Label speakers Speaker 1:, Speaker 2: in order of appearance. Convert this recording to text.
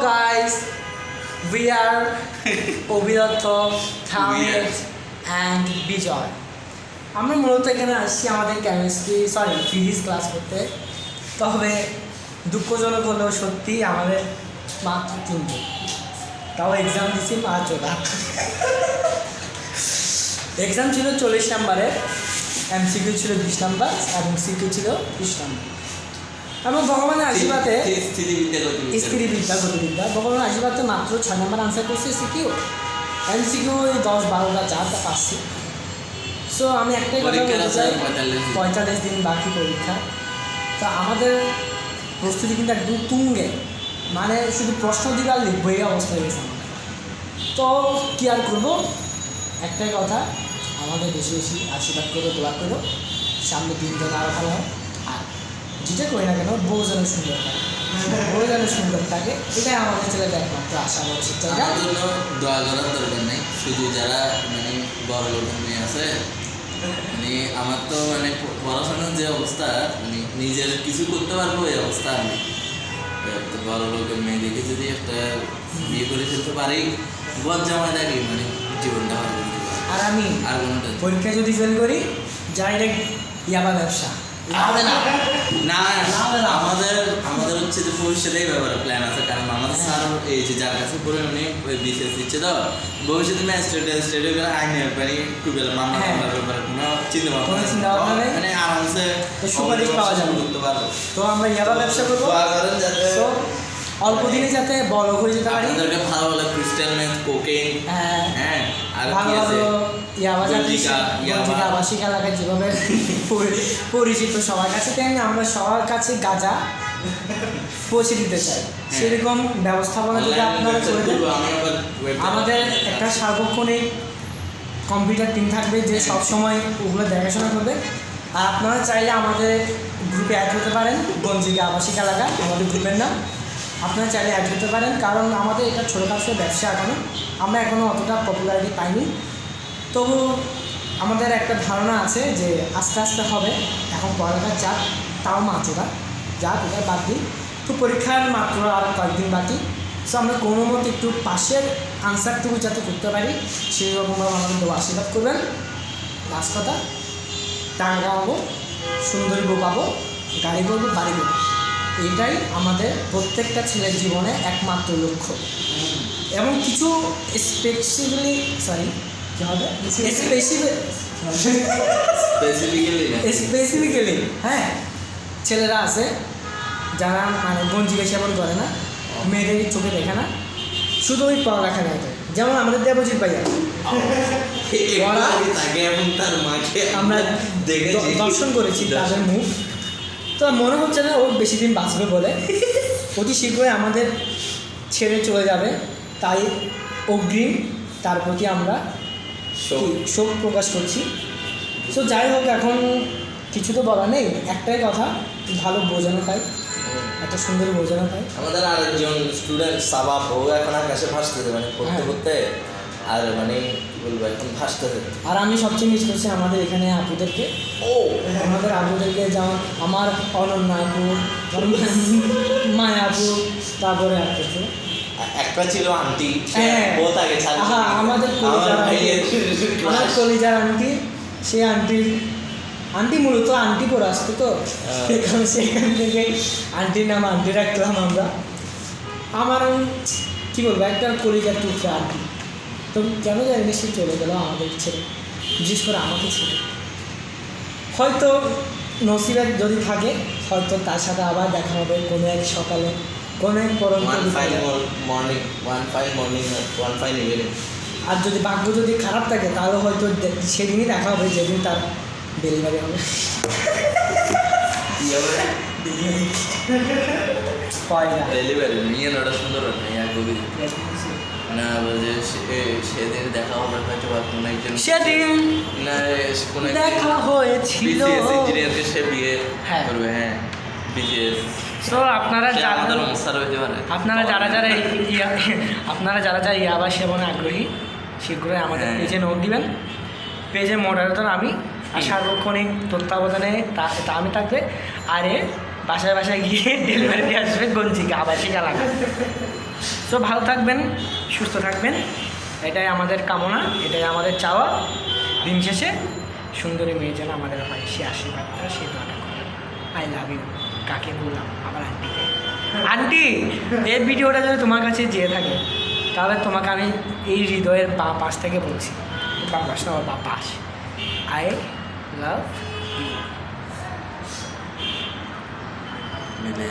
Speaker 1: guys, we are অবিরত, থামিদ and বিজয়। আমরা মূলত এখানে আসছি আমাদের ফিজিক্স ক্লাস করতে। তবে দুঃখজনক হলেও সত্যি আমাদের মাত্র 3 দিন, তাও এক্সাম দিচ্ছি 5 ওটা। এক্সাম ছিল 40 নম্বরের, এমসিকিউ ছিল 20 নম্বর এবং সিকিউ ছিল 20 নম্বর। এবং ভগবানের আশীর্বাদে স্থিতিবিদ্যা গতিবিদ্যা ভগবানের আশীর্বাদে মাত্র 6 নম্বর আনসার করছি সিকিউ, এমসিকিউ 10-12টা যা পাচ্ছি। সো আমি একটাই কথা বলতে চাই, 45 দিন বাকি পরীক্ষা। তো আমাদের প্রস্তুতি কিন্তু একদম তুঙ্গে, মানে শুধু প্রশ্ন দিলে আর লিখবো এই অবস্থা হয়ে গেছে আমাদের। তো কী আর করবো, একটাই কথা, আমাদের বেশি বেশি আশীর্বাদ করো, দোয়া করো, সামনে দিনজন আরও ভালো হয়। আর যেটা করি না কেন, বউ যেন সুন্দর থাকে, বউ যেন সুন্দর থাকে, এটাই আমাদের ছেলেটা একমাত্র আশা ভবিষ্যৎ জায়গা।
Speaker 2: আমার জন্য দোয়া করার দরকার নেই, শুধু যারা মানে বড় লোক মেয়ে আছে, মানে আমার তো মানে পড়াশোনার যে অবস্থা, মানে নিজের কিছু করতে পারবো এই অবস্থা আমি বড় লোকের মেয়ে দেখে যদি একটা বিয়ে করে ফেলতে পারি, বজ্জামায় থাকি, মানে জীবনটা ভালো করতে পারি।
Speaker 1: আর আমি
Speaker 2: আর কোনোটা
Speaker 1: পরীক্ষায় যদি ফেল করি, ডাইরেক্ট ইয়াবা ব্যবসা হবে না।
Speaker 2: না, আমাদের হচ্ছে যে ভবিষ্যতেই ব্যাপারে প্ল্যান আছে, কারণ আমাদের স্যার এই যে যার কাছে পড়ে উনি বিশেষ দিচ্ছে, তো ভবিষ্যতে ম্যাজিস্ট্রেট আইনের ব্যাপারে টুবেল মামলা টামলার ব্যাপারে কোনো চিন্তা ভাবনা নেই, মানে আরামসে
Speaker 1: সুপারিশ পাওয়া যাবে
Speaker 2: করতে পারবো।
Speaker 1: তো আমরা ইয়াবা ব্যবসা করবো, অল্প দিনে যাতে বড় হয়ে যেতে পারি।
Speaker 2: আপনাদেরকে ভালো ভালো ক্রিস্টাল মেথ, কোকেইন, হ্যাঁ, আর কি আছে
Speaker 1: ইয়াবা আবাসিক এলাকায় যেভাবে পরিচিত সবার কাছে, তেমনি আমরা সবার কাছে গাঁজা পৌঁছে দিতে চাই। সেরকম ব্যবস্থাপনা যদি আপনারা করে দেন, আমাদের একটা সার্বক্ষণিক কম্পিউটার টিম থাকবে যে সবসময় ওগুলো দেখাশোনা করবে। আর আপনারা চাইলে আমাদের গ্রুপে অ্যাড হতে পারেন, গঞ্জিকা আবাসিক এলাকা আমাদের গ্রুপের নাম। আপনারা চাইলে অ্যাড হতে পারেন, কারণ আমাদের এটা ছোটোখাটো ব্যবসা এখনও, আমরা এখনও অতটা পপুলারিটি পাইনি। তবু আমাদের একটা ধারণা আছে যে আস্তে আস্তে হবে। এখন পড়ালেখার চাপ, তাও মাত্রটা যাক, এটা বাদ দিই। তো পরীক্ষার মাত্র আর কয়েকদিন বাকি। সো আমরা কোনো মতো একটু পাশের আনসারটুকু যাতে করতে পারি, সেই রকমভাবে আমাদের দোয়া আশীর্বাদ করবেন। লাস্ট কথা, টাকা কামাবো, সুন্দরী বউ পাবো, গাড়ি করবো, বাড়ি করবো, এটাই আমাদের প্রত্যেকটা ছেলের জীবনে একমাত্র লক্ষ্য। এবং কিছু স্পেসিফিক্যালি হ্যাঁ ছেলেরা আছে যারা মানে গঞ্জিকে সেবন করে না, মেয়েদের চোখে দেখে না, শুধু ওই পড়ালেখা নেয়। যেমন আমাদের দেবজিৎ ভাইয়া, আমরা দর্শন করেছি তাদের মুখ, তো মনে হচ্ছে না ও বেশি দিন বাঁচবে বলে, অতি শীঘ্রই আমাদের ছেড়ে চলে যাবে। তাই অগ্রিম তার প্রতি আমরা শোক প্রকাশ করছি। তো যাই হোক, এখন কিছু তো বলার নেই, একটাই কথা, ভালো বোঝানো পাই, একটা সুন্দর বোঝানো পাই।
Speaker 3: আমাদের আরেকজন স্টুডেন্ট সাবাব, ও এখন আকাশে ভাসতেছে, মানে পড়তে পড়তে আর মানে কি বলবো, এখন ভাসতেছে।
Speaker 1: আর আমি সবচেয়ে মিস করছি আমাদের এখানে আপুদেরকে, আমাদের আপুদেরকে, যেমন আমার অনন্যা আপু, মায়া আপু, তারপরে
Speaker 3: একটা ছিল আন্টি,
Speaker 1: আমাদের কলিজার আন্টি। সে আন্টি মূলত আন্টি করে আসতো, তো সেখান থেকে আন্টির নাম আন্টি রাখলাম আমরা। আমার কী বলবো, একটা কলিজার টুকরা আন্টি। তো কেন জানি না সে চলে গেল আমাদের ছেড়ে, বিশেষ করে আমাকে ছেড়ে। হয়তো নসিবে যদি থাকে, হয়তো তার সাথে আবার দেখা হবে কোনো এক সকালে, কোনো এক আর যদি ভাগ্য যদি খারাপ থাকে, তাহলে হয়তো সেদিনই দেখা হবে যেদিন তার ডেলিভারি হবে।
Speaker 2: সেদিন দেখা হবে হয়তো কোনো একজন,
Speaker 1: সেদিন
Speaker 2: না কোনো
Speaker 1: দেখা হয়েছিল
Speaker 2: ইঞ্জিনিয়ারকে সে বিয়ে করবে। হ্যাঁ, বিজেএস।
Speaker 1: তো আপনারা যারা ইয়াবা সেবনে আগ্রহী, শীঘ্রই আমাদের পেজে নোট দিবেন। পেজে মডারেটর আমি, আর সার্বক্ষণিক তত্ত্বাবধানে তা আমি থাকবে। আর বাসায় বাসায় গিয়ে ডেলিভারি দিয়ে আসবে গঞ্জিকা আবাসিক এলাকা। সো ভালো থাকবেন, সুস্থ থাকবেন, এটাই আমাদের কামনা, এটাই আমাদের চাওয়া। দিন শেষে সুন্দরী মেয়ে যেন আমাদের হয়, সে আশীর্বাদটা, সে দোয়াটা করে। I love you. কাকে বললাম? আবার আন্টিকে। আন্টি, এই ভিডিওটা যদি তোমার কাছে যেয়ে থাকে তাহলে তোমাকে আমি এই হৃদয়ের পাশ থেকে বলছি, পাশ না, আমার পাশ। I love you.
Speaker 2: মিলে